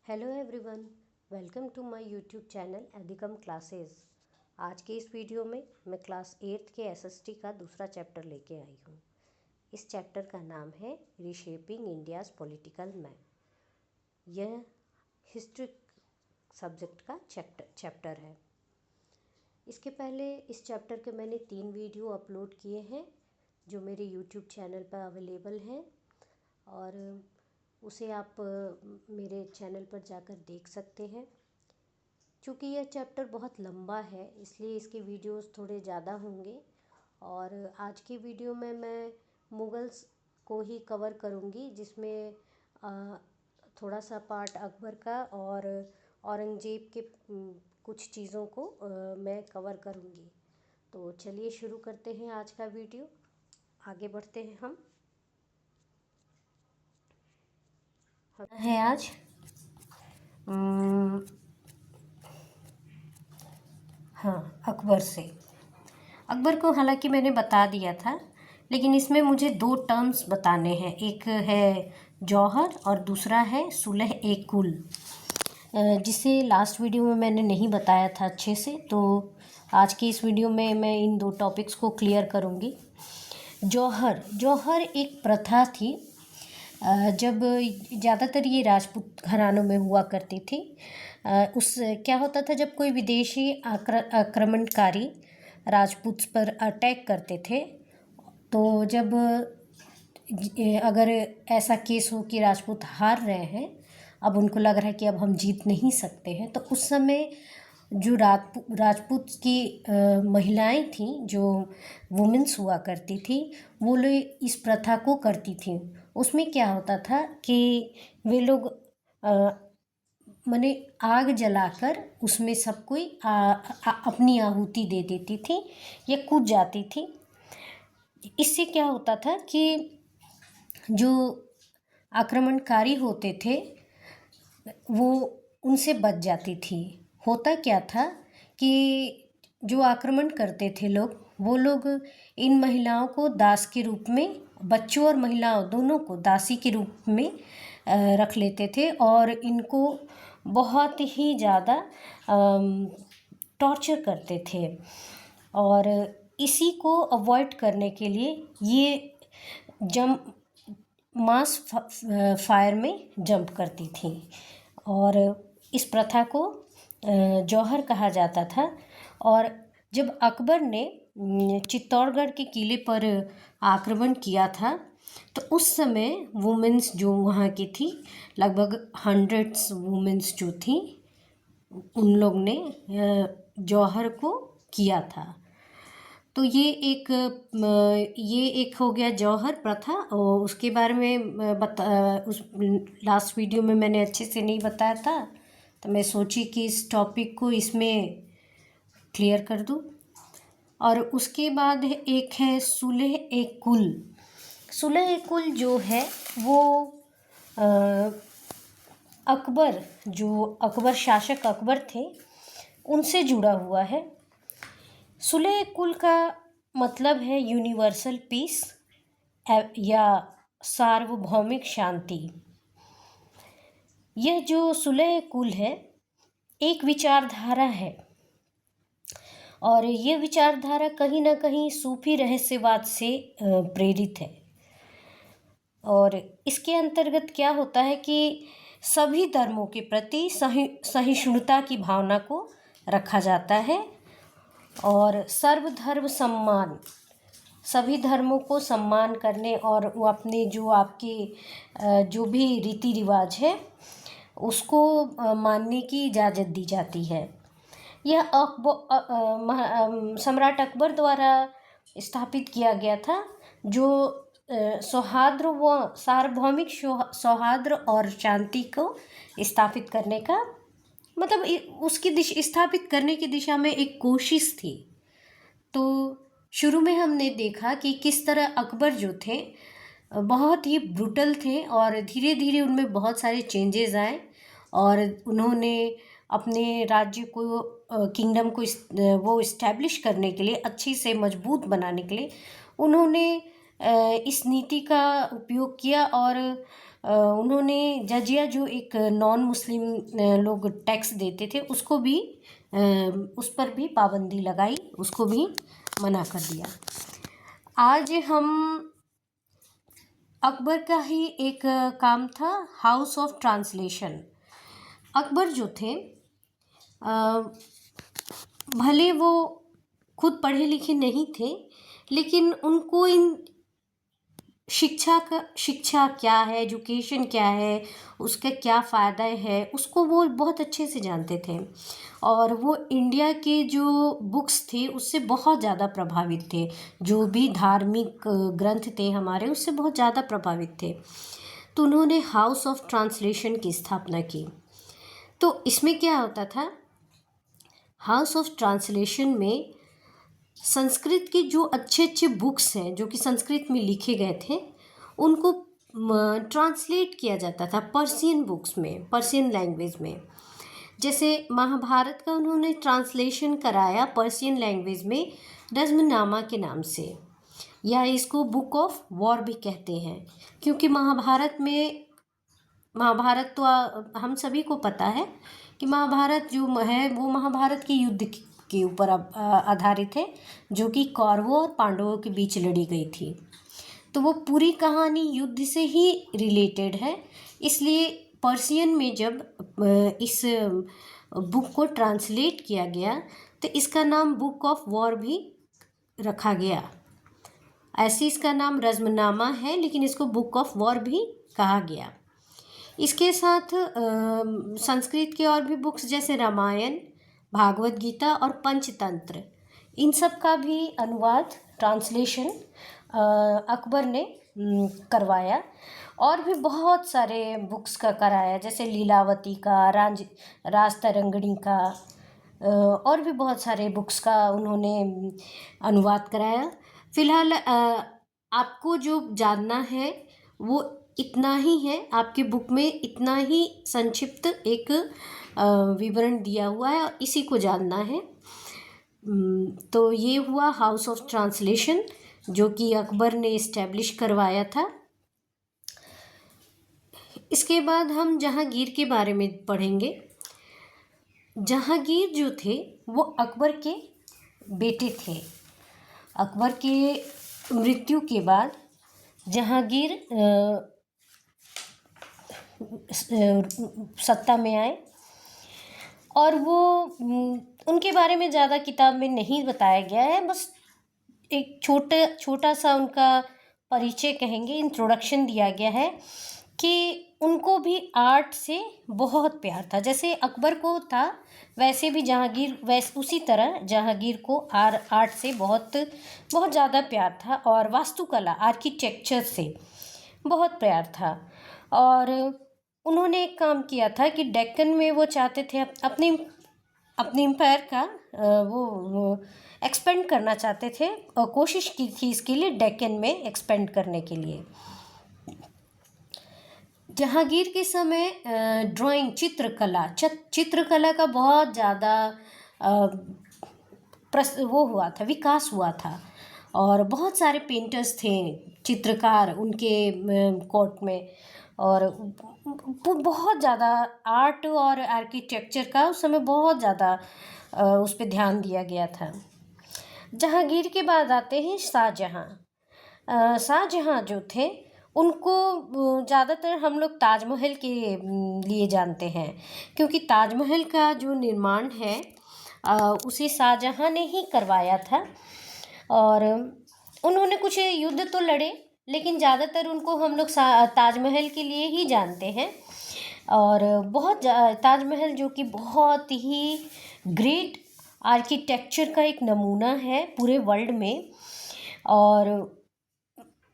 Hello everyone, welcome to my YouTube channel Adhikam classes. आज के इस वीडियो में मैं क्लास 8th के एसएसटी का दूसरा चैप्टर लेके आई हूँ। इस चैप्टर का नाम है रीशेपिंग इंडियाज़ पॉलिटिकल मैप। यह हिस्ट्री सब्जेक्ट का चैप्टर है। इसके पहले इस चैप्टर के मैंने 3 वीडियो अपलोड किए हैं जो मेरे यूट्यूब चैनल पर अवेलेबल हैं और उसे आप मेरे चैनल पर जाकर देख सकते हैं। चूँकि यह चैप्टर बहुत लंबा है इसलिए इसके वीडियोस थोड़े ज़्यादा होंगे और आज की वीडियो में मैं मुग़ल्स को ही कवर करूँगी, जिसमें थोड़ा सा पार्ट अकबर का और औरंगज़ेब के कुछ चीज़ों को मैं कवर करूँगी। तो चलिए शुरू करते हैं आज का वीडियो। आगे बढ़ते हैं हम। है आज हाँ, अकबर से। अकबर को हालांकि मैंने बता दिया था, लेकिन इसमें मुझे 2 टर्म्स बताने हैं। एक है जौहर और दूसरा है सुलह ए कुल, जिसे लास्ट वीडियो में मैंने नहीं बताया था अच्छे से। तो आज की इस वीडियो में मैं इन 2 टॉपिक्स को क्लियर करूँगी। जौहर एक प्रथा थी जब ज़्यादातर ये राजपूत घरानों में हुआ करती थी। उस क्या होता था, जब कोई विदेशी आक्रमणकारी राजपूत पर अटैक करते थे, तो जब अगर ऐसा केस हो कि राजपूत हार रहे हैं, अब उनको लग रहा है कि अब हम जीत नहीं सकते हैं, तो उस समय जो राजपूत की महिलाएं थीं, जो वुमेन्स हुआ करती थी, वो लोग इस प्रथा को करती थीं। उसमें क्या होता था कि वे लोग माने आग जलाकर उसमें सब कोई अपनी आहुति दे देती थी या कूद जाती थी। इससे क्या होता था कि जो आक्रमणकारी होते थे वो उनसे बच जाती थी। होता क्या था कि जो आक्रमण करते थे लोग, वो लोग इन महिलाओं को दास के रूप में, बच्चों और महिलाओं दोनों को दासी के रूप में रख लेते थे और इनको बहुत ही ज़्यादा टॉर्चर करते थे। और इसी को अवॉइड करने के लिए ये मास फायर में जंप करती थी और इस प्रथा को जौहर कहा जाता था। और जब अकबर ने चित्तौड़गढ़ के किले पर आक्रमण किया था, तो उस समय वुमेन्स जो वहाँ की थी, लगभग 100 वुमेन्स जो थी, उन लोग ने जौहर को किया था। तो ये एक हो गया जौहर प्रथा। और उसके बारे में उस लास्ट वीडियो में मैंने अच्छे से नहीं बताया था, तो मैं सोची कि इस टॉपिक को इसमें क्लियर कर दूँ। और उसके बाद एक है सुलह ए कुल। सुलह ए कुल जो है वो अकबर शासक अकबर थे, उनसे जुड़ा हुआ है। सुलह ए कुल का मतलब है यूनिवर्सल पीस या सार्वभौमिक शांति। यह जो सुलह ए कुल है एक विचारधारा है और ये विचारधारा कहीं ना कहीं सूफी रहस्यवाद से प्रेरित है। और इसके अंतर्गत क्या होता है कि सभी धर्मों के प्रति सहिष्णुता की भावना को रखा जाता है और सर्वधर्म सम्मान, सभी धर्मों को सम्मान करने और वो अपने जो आपके जो भी रीति रिवाज है उसको मानने की इजाज़त दी जाती है। यह सम्राट अकबर द्वारा स्थापित किया गया था, जो सौहार्द व सार्वभौमिक सौहार्द और शांति को स्थापित करने का मतलब उसकी स्थापित करने की दिशा में एक कोशिश थी। तो शुरू में हमने देखा कि किस तरह अकबर जो थे बहुत ही ब्रूटल थे और धीरे धीरे उनमें बहुत सारे चेंजेस आए और उन्होंने अपने राज्य को किंगडम को वो इस्टेब्लिश करने के लिए, अच्छी से मजबूत बनाने के लिए उन्होंने इस नीति का उपयोग किया और उन्होंने जजिया जो एक नॉन मुस्लिम लोग टैक्स देते थे उसको भी उस पर भी पाबंदी लगाई, उसको भी मना कर दिया। आज हम अकबर का ही एक काम था, हाउस ऑफ ट्रांसलेशन। अकबर जो थे भले वो खुद पढ़े लिखे नहीं थे, लेकिन उनको इन शिक्षा क्या है, एजुकेशन क्या है, उसका क्या फ़ायदा है, उसको वो बहुत अच्छे से जानते थे। और वो इंडिया के जो बुक्स थे उससे बहुत ज़्यादा प्रभावित थे, जो भी धार्मिक ग्रंथ थे हमारे उससे बहुत ज़्यादा प्रभावित थे। तो उन्होंने हाउस ऑफ ट्रांसलेशन की स्थापना की। तो इसमें क्या होता था, हाउस ऑफ ट्रांसलेशन में संस्कृत के जो अच्छे अच्छे बुक्स हैं जो कि संस्कृत में लिखे गए थे उनको ट्रांसलेट किया जाता था पर्शियन बुक्स में, पर्शियन लैंग्वेज में। जैसे महाभारत का उन्होंने ट्रांसलेशन कराया पर्शियन लैंग्वेज में रज़्मनामा के नाम से, या इसको बुक ऑफ वॉर भी कहते हैं, क्योंकि महाभारत तो हम सभी को पता है कि महाभारत जो है वो महाभारत के युद्ध के ऊपर आधारित है, जो कि कौरवों और पांडवों के बीच लड़ी गई थी। तो वो पूरी कहानी युद्ध से ही रिलेटेड है। इसलिए पर्शियन में जब इस बुक को ट्रांसलेट किया गया तो इसका नाम बुक ऑफ वॉर भी रखा गया। ऐसे इसका नाम रज़्मनामा है, लेकिन इसको बुक ऑफ वॉर भी कहा गया। इसके साथ संस्कृत के और भी बुक्स जैसे रामायण, भागवत गीता और पंचतंत्र, इन सब का भी अनुवाद, ट्रांसलेशन अकबर ने करवाया। और भी बहुत सारे बुक्स का कराया, जैसे लीलावती का, राज तरंगिणी का, और भी बहुत सारे बुक्स का उन्होंने अनुवाद कराया। फिलहाल आपको जो जानना है वो इतना ही है, आपके बुक में इतना ही संक्षिप्त एक विवरण दिया हुआ है और इसी को जानना है। तो ये हुआ हाउस ऑफ ट्रांसलेशन जो कि अकबर ने इस्टेब्लिश करवाया था। इसके बाद हम जहांगीर के बारे में पढ़ेंगे। जहांगीर जो थे वो अकबर के बेटे थे। अकबर के मृत्यु के बाद जहांगीर सत्ता में आए, और वो उनके बारे में ज़्यादा किताब में नहीं बताया गया है, बस एक छोटा सा उनका परिचय कहेंगे, इंट्रोडक्शन दिया गया है कि उनको भी आर्ट से बहुत प्यार था। जैसे अकबर को था वैसे भी उसी तरह जहांगीर को आर्ट से बहुत बहुत ज़्यादा प्यार था, और वास्तुकला, आर्किटेक्चर से बहुत प्यार था। और उन्होंने एक काम किया था कि डेक्कन में वो चाहते थे अपने एम्पायर का वो एक्सपेंड करना चाहते थे, और कोशिश की थी इसके लिए डेक्कन में एक्सपेंड करने के लिए। जहांगीर के समय ड्राइंग, चित्रकला का बहुत ज़्यादा विकास हुआ था, और बहुत सारे पेंटर्स थे, चित्रकार उनके कोर्ट में, और बहुत ज़्यादा आर्ट और आर्किटेक्चर का उस समय बहुत ज़्यादा उस पर ध्यान दिया गया था। जहांगीर के बाद आते हैं शाहजहां। शाहजहां जो थे उनको ज़्यादातर हम लोग ताजमहल के लिए जानते हैं, क्योंकि ताजमहल का जो निर्माण है उसे शाहजहां ने ही करवाया था। और उन्होंने कुछ युद्ध तो लड़े, लेकिन ज़्यादातर उनको हम लोग ताजमहल के लिए ही जानते हैं। और ताजमहल जो कि बहुत ही ग्रेट आर्किटेक्चर का एक नमूना है पूरे वर्ल्ड में, और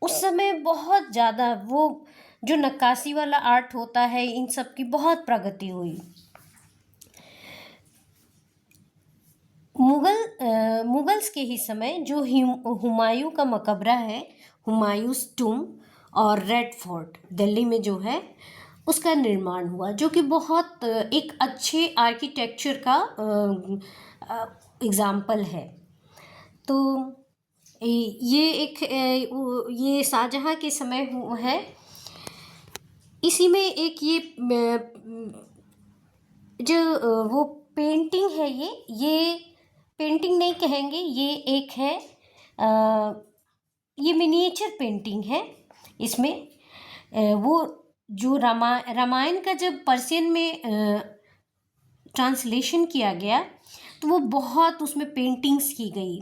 उस समय बहुत ज़्यादा वो जो नक्काशी वाला आर्ट होता है, इन सब की बहुत प्रगति हुई। मुगल्स के ही समय जो हुमायूं का मकबरा है, हुमायूंस टूम और रेड फोर्ट दिल्ली में जो है, उसका निर्माण हुआ, जो कि बहुत एक अच्छे आर्किटेक्चर का एग्जाम्पल है। तो ये शाहजहां के समय है। इसी में एक ये जो वो पेंटिंग है, ये पेंटिंग नहीं कहेंगे, ये एक है ये मिनिएचर पेंटिंग है। इसमें वो जो रामायण का जब पर्शियन में ट्रांसलेशन किया गया तो वो बहुत उसमें पेंटिंग्स की गई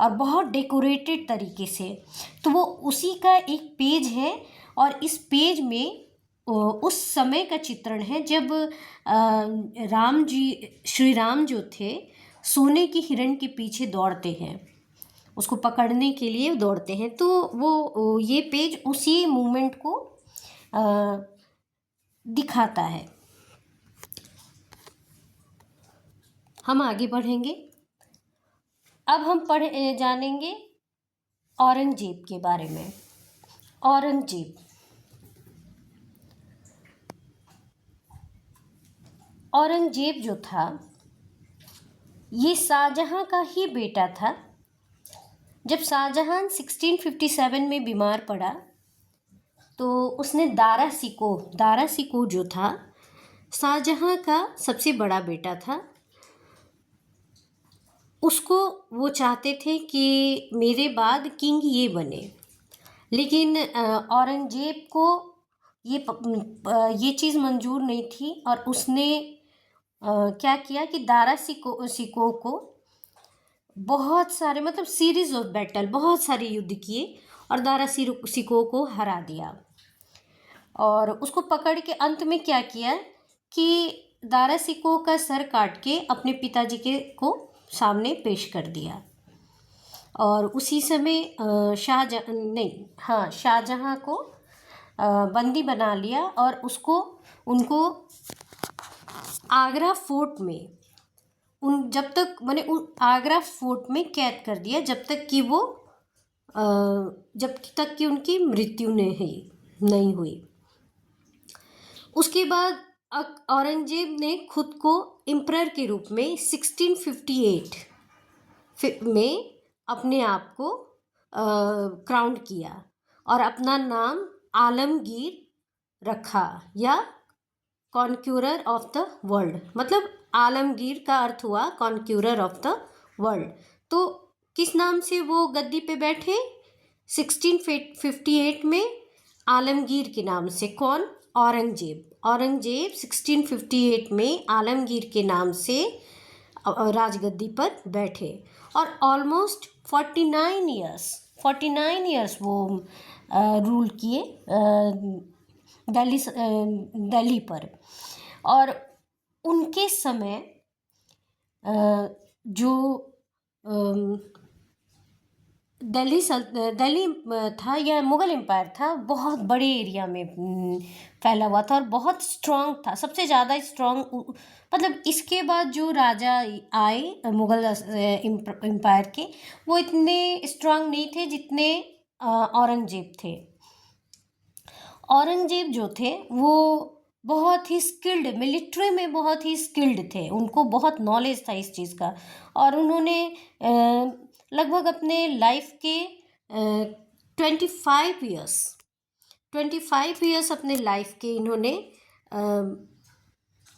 और बहुत डेकोरेटेड तरीके से। तो वो उसी का एक पेज है और इस पेज में उस समय का चित्रण है जब श्री राम जो थे सोने की हिरण के पीछे दौड़ते हैं, उसको पकड़ने के लिए दौड़ते हैं। तो वो ये पेज उसी मूवमेंट को दिखाता है। हम आगे बढ़ेंगे। अब हम जानेंगे औरंगजेब के बारे में। औरंगजेब जो था ये शाहजहां का ही बेटा था। जब शाहजहां 1657 में बीमार पड़ा तो उसने दारा सिकोह जो था शाहजहां का सबसे बड़ा बेटा था, उसको वो चाहते थे कि मेरे बाद किंग ये बने। लेकिन औरंगजेब को ये चीज़ मंजूर नहीं थी और उसने क्या किया कि दारा सिकोह को बहुत सारे मतलब सीरीज ऑफ बैटल, बहुत सारे युद्ध किए और दारा सिकोह को हरा दिया। और उसको पकड़ के अंत में क्या किया कि दारा सिकोह का सर काट के अपने पिताजी को सामने पेश कर दिया। और उसी समय शाहजहां को बंदी बना लिया और उनको आगरा फोर्ट में आगरा फोर्ट में कैद कर दिया जब तक कि उनकी मृत्यु नहीं हुई। उसके बाद औरंगजेब ने खुद को एम्परर के रूप में 1658 में अपने आप को क्राउन किया और अपना नाम आलमगीर रखा या कॉन्क्यूरर ऑफ द वर्ल्ड। मतलब आलमगीर का अर्थ हुआ कॉन्क्यूरर ऑफ द वर्ल्ड। तो किस नाम से वो गद्दी पे बैठे? 1658 में आलमगीर के नाम से। कौन? औरंगजेब 1658 में आलमगीर के नाम से राजगद्दी पर बैठे और ऑलमोस्ट 49 इयर्स वो रूल किए दिल्ली पर। और उनके समय जो दिल्ली था या मुग़ल एम्पायर था, बहुत बड़े एरिया में फैला हुआ था और बहुत स्ट्रॉन्ग था, सबसे ज़्यादा स्ट्रॉन्ग। मतलब इसके बाद जो राजा आए मुग़ल एम्पायर के, वो इतने स्ट्रॉन्ग नहीं थे जितने औरंगजेब थे। औरंगजेब जो थे वो बहुत ही स्किल्ड, मिलिट्री में बहुत ही स्किल्ड थे, उनको बहुत नॉलेज था इस चीज़ का। और उन्होंने लगभग अपने लाइफ के 25 इयर्स अपने लाइफ के इन्होंने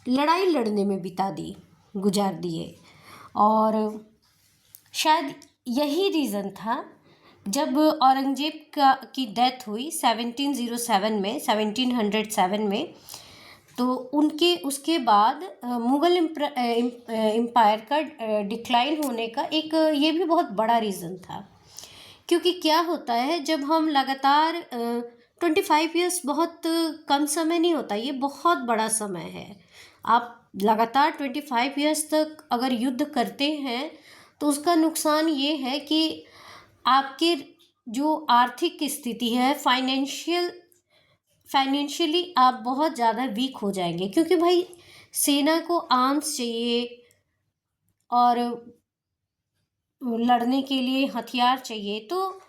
लड़ाई लड़ने में गुजार दिए। और शायद यही रीज़न था जब औरंगजेब की डेथ हुई 1707 में, तो उसके बाद मुग़ल एम्पायर का डिक्लाइन होने का एक ये भी बहुत बड़ा रीज़न था। क्योंकि क्या होता है जब हम लगातार 25 इयर्स बहुत कम समय नहीं होता, ये बहुत बड़ा समय है। आप लगातार 25 इयर्स तक अगर युद्ध करते हैं तो उसका नुकसान ये है कि आपके जो आर्थिक स्थिति है, फाइनेंशियली आप बहुत ज़्यादा वीक हो जाएंगे। क्योंकि भाई सेना को आर्म्स चाहिए और लड़ने के लिए हथियार चाहिए, तो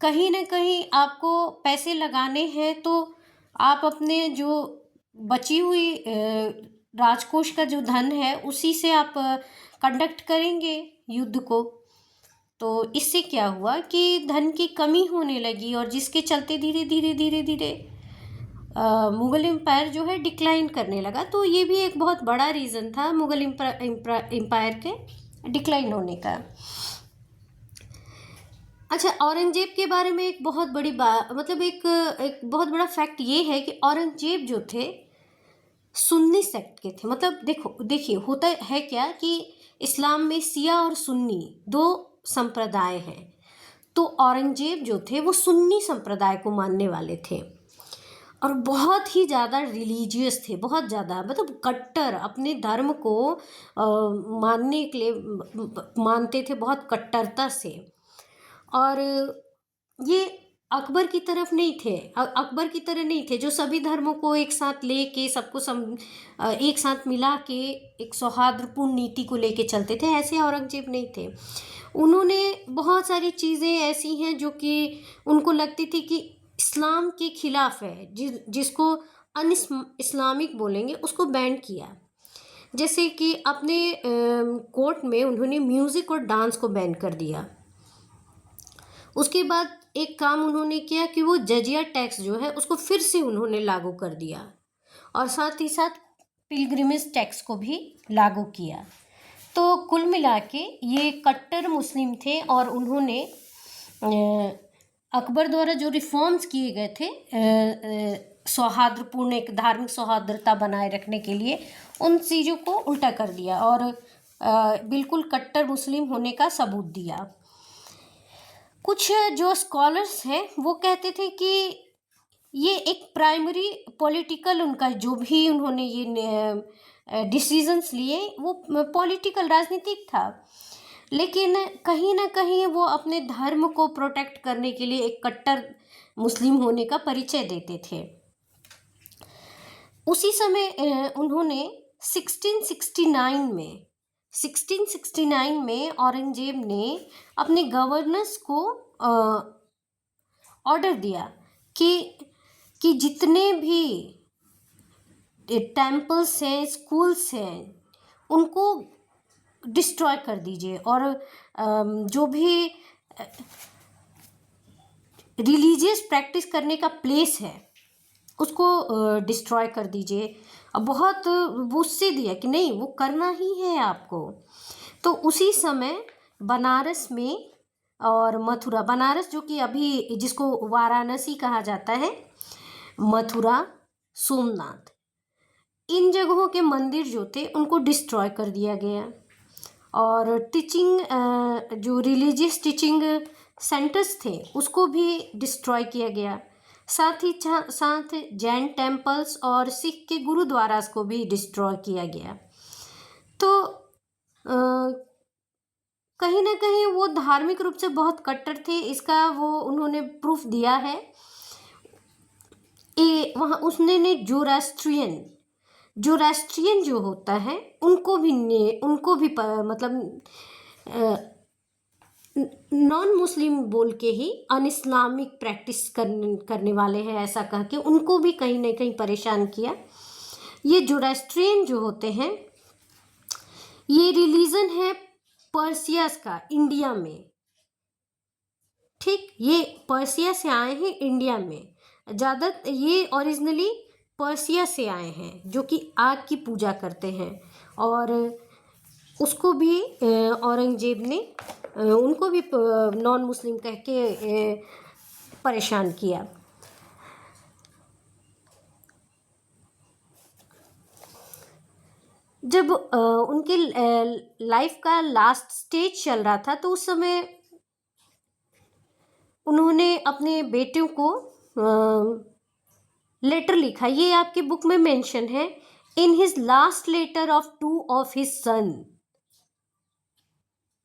कहीं ना कहीं आपको पैसे लगाने हैं। तो आप अपने जो बची हुई राजकोष का जो धन है उसी से आप कंडक्ट करेंगे युद्ध को। तो इससे क्या हुआ कि धन की कमी होने लगी और जिसके चलते धीरे धीरे मुग़ल एम्पायर जो है डिक्लाइन करने लगा। तो ये भी एक बहुत बड़ा रीज़न था मुग़ल एम्पायर के डिक्लाइन होने का। अच्छा, औरंगज़ेब के बारे में एक बहुत बड़ी बात, मतलब एक बहुत बड़ा फैक्ट ये है कि औरंगज़ेब जो थे सुन्नी सेक्ट के थे। मतलब देखिए होता है क्या कि इस्लाम में शिया और सुन्नी दो संप्रदाय हैं। तो औरंगज़ेब जो थे वो सुन्नी संप्रदाय को मानने वाले थे और बहुत ही ज़्यादा रिलीजियस थे, बहुत ज़्यादा, मतलब कट्टर, अपने धर्म को मानने के लिए मानते थे बहुत कट्टरता से। और ये अकबर की तरफ नहीं थे, अकबर की तरह नहीं थे जो सभी धर्मों को एक साथ लेके सबको एक साथ मिला के एक सौहार्दपूर्ण नीति को लेके चलते थे। ऐसे औरंगज़ेब नहीं थे। उन्होंने बहुत सारी चीज़ें ऐसी हैं जो कि उनको लगती थी कि इस्लाम के खिलाफ है, जिसको अन इस्लामिक बोलेंगे, उसको बैन किया। जैसे कि अपने कोर्ट में उन्होंने म्यूज़िक और डांस को बैन कर दिया। उसके बाद एक काम उन्होंने किया कि वो जजिया टैक्स जो है उसको फिर से उन्होंने लागू कर दिया और साथ ही साथ पिलग्रिमेज टैक्स को भी लागू किया। तो कुल मिला के ये कट्टर मुस्लिम थे और उन्होंने अकबर द्वारा जो रिफॉर्म्स किए गए थे सौहार्दपूर्ण एक धार्मिक सौहार्दता बनाए रखने के लिए, उन चीज़ों को उल्टा कर दिया और बिल्कुल कट्टर मुस्लिम होने का सबूत दिया। कुछ जो स्कॉलर्स हैं वो कहते थे कि ये एक प्राइमरी पॉलिटिकल, उनका जो भी उन्होंने ये डिसीजंस लिए वो पॉलिटिकल, राजनीतिक था, लेकिन कहीं ना कहीं वो अपने धर्म को प्रोटेक्ट करने के लिए एक कट्टर मुस्लिम होने का परिचय देते थे। उसी समय उन्होंने 1669 में औरंगजेब ने अपने गवर्नर्स को ऑर्डर दिया कि जितने भी टेम्पल्स हैं, स्कूल्स हैं, उनको डिस्ट्रॉय कर दीजिए और जो भी रिलीजियस प्रैक्टिस करने का प्लेस है उसको डिस्ट्रॉय कर दीजिए। अब बहुत उससे दिया कि नहीं, वो करना ही है आपको। तो उसी समय बनारस में और मथुरा, बनारस जो कि अभी जिसको वाराणसी कहा जाता है, मथुरा, सोमनाथ, इन जगहों के मंदिर जो थे उनको डिस्ट्रॉय कर दिया गया और टीचिंग जो रिलीजियस टीचिंग सेंटर्स थे उसको भी डिस्ट्रॉय किया गया। साथ ही साथ जैन टेम्पल्स और सिख के गुरुद्वारास को भी डिस्ट्रॉय किया गया। तो कहीं ना कहीं वो धार्मिक रूप से बहुत कट्टर थे, इसका वो उन्होंने प्रूफ दिया है। वहाँ उसने जोरास्ट्रियन जो होता है उनको भी मतलब नॉन मुस्लिम बोल के ही अनइस्लामिक प्रैक्टिस करने वाले हैं ऐसा कह के उनको भी कहीं ना कहीं परेशान किया। ये जोरास्ट्रियन जो होते हैं ये रिलीजन है पर्सिया का, इंडिया में, ठीक, ये पर्सिया से आए हैं इंडिया में। ज़्यादा ये ओरिजिनली पर्सिया से आए हैं जो कि आग की पूजा करते हैं और उसको भी औरंगजेब ने उनको भी नॉन मुस्लिम कह के परेशान किया। जब उनके लाइफ का लास्ट स्टेज चल रहा था तो उस समय उन्होंने अपने बेटों को लेटर लिखा, ये आपकी बुक में मेंशन है। In his last letter of 2 of his son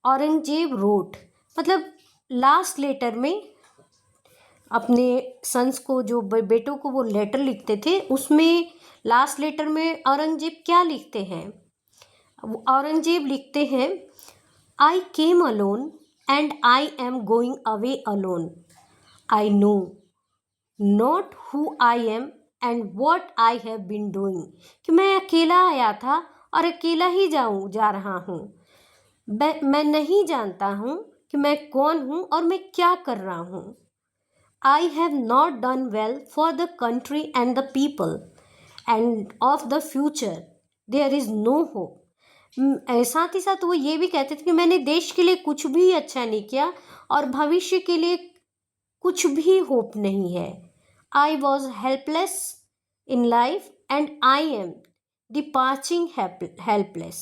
Aurangzeb wrote, मतलब लास्ट लेटर में अपने सन्स को, जो बेटों को वो लेटर लिखते थे, उसमें लास्ट लेटर में औरंगजेब क्या लिखते हैं? औरंगजेब लिखते हैं, I came alone and I am going away alone. I know not who I am and what I have been doing, कि मैं अकेला आया था और अकेला ही जा रहा हूँ। मैं नहीं जानता हूँ कि मैं कौन हूँ और मैं क्या कर रहा हूँ। I have not done well for the country and the people, and of the future there is no hope. साथ ही साथ वो ये भी कहते थे कि मैंने देश के लिए कुछ भी अच्छा नहीं किया और भविष्य के लिए कुछ भी होप नहीं है. I was helpless in life and I am departing helpless.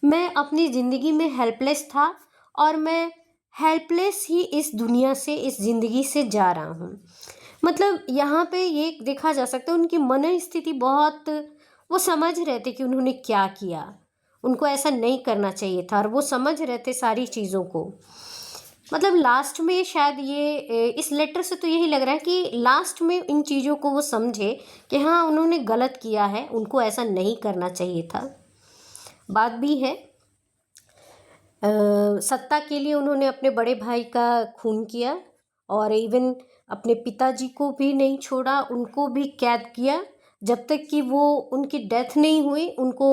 मैं अपनी ज़िंदगी में हेल्पलेस था और मैं हेल्पलेस ही इस दुनिया से, इस ज़िंदगी से जा रहा हूँ. मतलब यहाँ पे ये देखा जा सकता है उनकी मन स्थिति बहुत, वो समझ रहे थे कि उन्होंने क्या किया, उनको ऐसा नहीं करना चाहिए था और वो समझ रहे थे सारी चीज़ों को. मतलब लास्ट में शायद ये इस लेटर से तो यही लग रहा है कि लास्ट में इन चीज़ों को वो समझे कि हाँ उन्होंने गलत किया है, उनको ऐसा नहीं करना चाहिए था. बात भी है सत्ता के लिए उन्होंने अपने बड़े भाई का खून किया और इवन अपने पिताजी को भी नहीं छोड़ा, उनको भी कैद किया जब तक कि वो उनकी डेथ नहीं हुई. उनको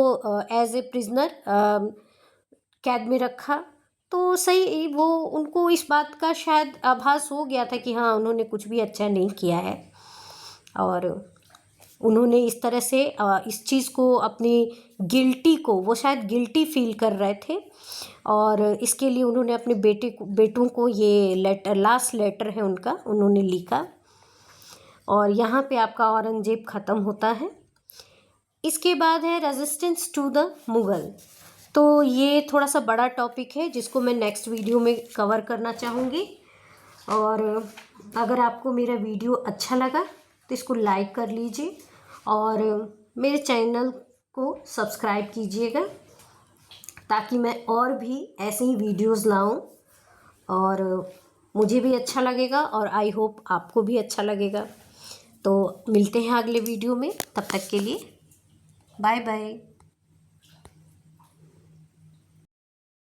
एज ए प्रिजनर कैद में रखा. तो सही वो उनको इस बात का शायद आभास हो गया था कि हाँ उन्होंने कुछ भी अच्छा नहीं किया है और उन्होंने इस तरह से इस चीज़ को अपनी गिल्टी को, वो शायद गिल्टी फील कर रहे थे और इसके लिए उन्होंने अपने बेटों को ये लेटर, लास्ट लेटर है उनका, उन्होंने लिखा. और यहाँ पे आपका औरंगजेब ख़त्म होता है. इसके बाद है रेजिस्टेंस टू द मुग़ल. तो ये थोड़ा सा बड़ा टॉपिक है जिसको मैं नेक्स्ट वीडियो में कवर करना चाहूँगी. और अगर आपको मेरा वीडियो अच्छा लगा तो इसको लाइक कर लीजिए और मेरे चैनल को सब्सक्राइब कीजिएगा ताकि मैं और भी ऐसे ही वीडियोस लाऊं और मुझे भी अच्छा लगेगा और आई होप आपको भी अच्छा लगेगा. तो मिलते हैं अगले वीडियो में, तब तक के लिए बाय बाय.